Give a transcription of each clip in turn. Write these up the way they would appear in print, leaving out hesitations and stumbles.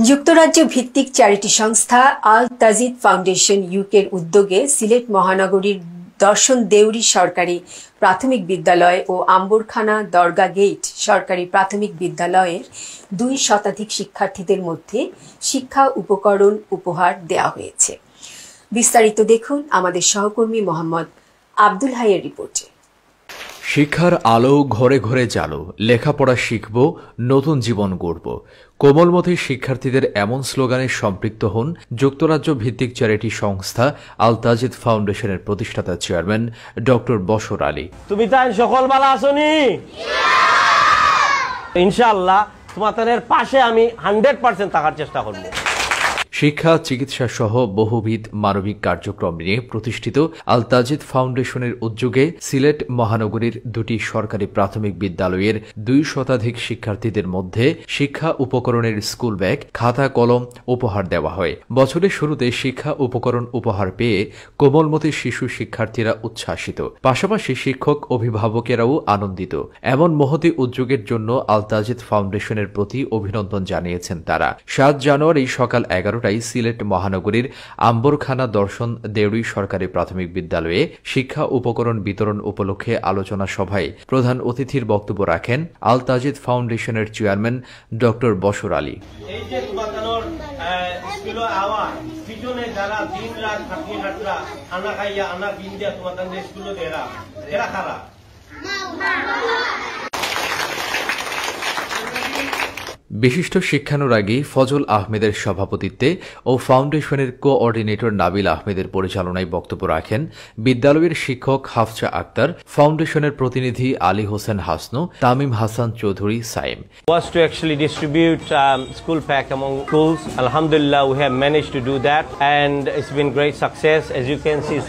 যুক্তরাজ্য ভিত্তিক চ্যারিটি সংস্থা আল তাজিদ ফাউন্ডেশন ইউকের উদ্যোগে সিলেট মহানগরীর দর্শন দেউরি সরকারি প্রাথমিক বিদ্যালয় ও আম্বরখানা দরগা গেট সরকারি প্রাথমিক বিদ্যালয়ের 2 শতাধিক শিক্ষার্থীদের মধ্যে শিক্ষা উপকরণ উপহার দেওয়া হয়েছে। বিস্তারিত দেখুন আমাদের সহকর্মী মোহাম্মদ আব্দুল হাইয়ের রিপোর্টে। শিক্ষার আলো ঘরে ঘরে জালো, লেখাপড়া শিখব, নতুন জীবন গড়ব। কোমলমতি শিক্ষার্থীদের এমন স্লোগানে সম্পৃক্ত হন যুক্তরাজ্য ভিত্তিক চ্যারিটি সংস্থা আল তাজিদ ফাউন্ডেশনের প্রতিষ্ঠাতা চেয়ারম্যান ডক্টর বশর আলী। তুমি তাই সকল ভালো আসনি? ইনশাআল্লাহ তোমাদের পাশে আমি 100% থাকার চেষ্টা করব। শিক্ষা, চিকিৎসা সহ বহুবিধ মানবিক কার্যক্রম নিয়ে প্রতিষ্ঠিত আল তাজিদ ফাউন্ডেশনের উদ্যোগে সিলেট মহানগরীর 2টি সরকারি প্রাথমিক বিদ্যালয়ের 2 শতাধিক শিক্ষার্থীদের মধ্যে শিক্ষা উপকরণের স্কুল ব্যাগ, খাতা, কলম উপহার দেওয়া হয়। বছরের শুরুতে শিক্ষা উপকরণ উপহার পেয়ে কোমলমতি শিশু শিক্ষার্থীরা উচ্ছ্বাসিত, পাশাপাশি শিক্ষক অভিভাবকেরাও আনন্দিত। এমন মহতী উদ্যোগের জন্য আল তাজিদ ফাউন্ডেশনের প্রতি অভিনন্দন জানিয়েছেন তারা। 7 জানুয়ারি সকাল 11টায় সিলেট মহানগরীর আম্বরখানা দর্শন দেউরি সরকারি প্রাথমিক বিদ্যালয়ে শিক্ষা উপকরণ বিতরণ উপলক্ষে আলোচনা সভায় প্রধান অতিথির বক্তব্য রাখেন আল তাজিদ ফাউন্ডেশনের চেয়ারম্যান ডক্টর বশর আলী। এই যে তোমাদের স্কুলে আওয়ার পিছনে যারা দিন রাত খাটি খাটরা আনা খাইয়া আনা বিন্দিয়া তোমাদের স্কুলে এরা খারাপ। বিশিষ্ট শিক্ষানুরাগী ফজল আহমেদের সভাপতিত্বে ও ফাউন্ডেশনের কোঅর্ডিনেটর নাবিল আহমেদের পরিচালনায় বক্তব্য রাখেন বিদ্যালয়ের শিক্ষক হাফসা আক্তার, ফাউন্ডেশনের প্রতিনিধি Ali Hossain হাসনু, Tamim Hasan Chowdhury Saim. Was to actually distribute school pack among schools. Alhamdulillah, we have managed to do that, and it's been great success. As you can see,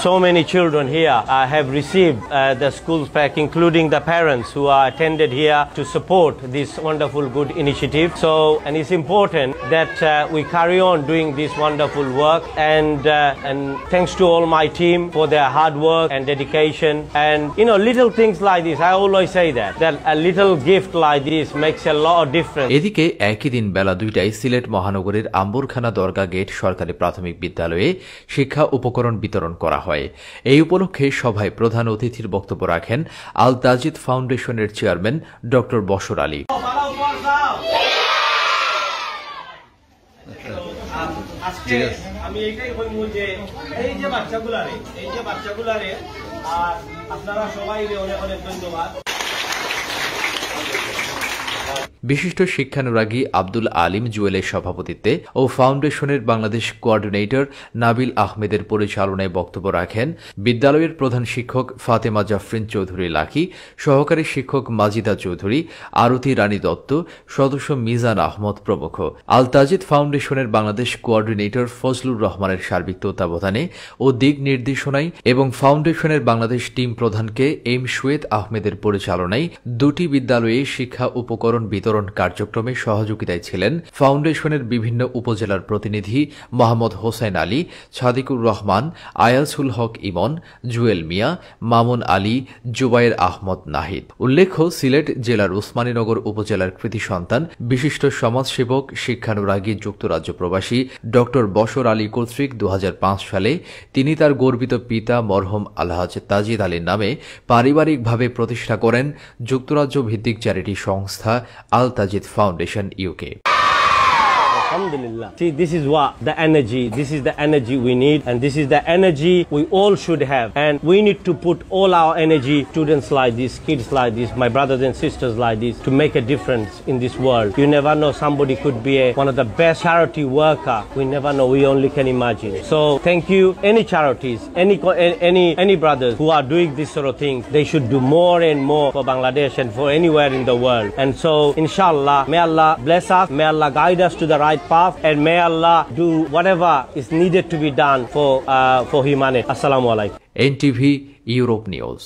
so many children here have received the school pack, including the parents who are attended here to support this wonderful good initiative. So, and it's important that we carry on doing this wonderful work, and thanks to all my team for their hard work and dedication. And little things like this, I always say that a little gift like this makes a lot of difference. এদিকে একই দিন বেলা 2টায় সিলেট মহানগরীর আম্বরখানা দরগা gate সরকারি প্রাথমিক বিদ্যালয়ে শিক্ষা উপকরণ বিতরণ করা হয়। এই উপলক্ষে সভায় প্রধান অতিথির বক্তব্য রাখেন আল তাজিদ ফাউন্ডেশনের চেয়ারম্যান ডক্টর বশর আলী। আমি এইটাই বলবো যে এই যে বাচ্চাগুলারে আর আপনারা সবাই অনেক অনেক ধন্যবাদ। বিশিষ্ট শিক্ষানুরাগী আব্দুল আলিম জুয়েলের সভাপতিত্বে ও ফাউন্ডেশনের বাংলাদেশ কোঅর্ডিনেটর নাবিল আহমেদের পরিচালনায় বক্তব্য রাখেন বিদ্যালয়ের প্রধান শিক্ষক ফাতেমা জাফরিন চৌধুরী লাকি, সহকারী শিক্ষক মাজিদা চৌধুরী, আরতি রানী দত্ত, সদস্য মিজান আহমদ প্রমুখ। আল তাজিদ ফাউন্ডেশনের বাংলাদেশ কোঅর্ডিনেটর ফজলুর রহমানের সার্বিক তত্ত্বাবধানে ও দিক নির্দেশনায় এবং ফাউন্ডেশনের বাংলাদেশ টিম প্রধানকে এম শুয়েত আহমেদের পরিচালনায় 2টি বিদ্যালয়ে শিক্ষা উপকরণ বিতরণ কার্যক্রমে সহযোগিতায় ছিলেন ফাউন্ডেশনের বিভিন্ন উপজেলার প্রতিনিধি মোহাম্মদ হোসেন আলী, সাদিকুর রহমান, আয়াসুল হক ইমন, জুয়েল মিয়া, মামুন আলী, জুবায়ের আহমদ নাহিদ। উল্লেখ্য, সিলেট জেলার উসমানীনগর উপজেলার কৃতি সন্তান বিশিষ্ট সমাজসেবক শিক্ষানুরাগী যুক্তরাজ্য প্রবাসী ডক্টর বশর আলী কর্তৃক 2005 সালে তিনি তার গর্বিত পিতা মরহুম আলহাজ তাজিদ আলীর নামে পারিবারিকভাবে প্রতিষ্ঠা করেন যুক্তরাজ্য ভিত্তিক চ্যারিটি সংস্থা Al Tajid Foundation UK. Alhamdulillah. See, this is the energy we need, and this is the energy we all should have. And we need to put all our energy, students like this, kids like this, my brothers and sisters like this, to make a difference in this world. You never know, somebody could be one of the best charity worker. We never know, we only can imagine. So thank you. Any charities, any brothers who are doing this sort of thing, they should do more and more for Bangladesh and for anywhere in the world. And so, inshallah, may Allah bless us, may Allah guide us to the right path, and may Allah do whatever is needed to be done for humanity. Assalamu alaikum. NTV Europe News.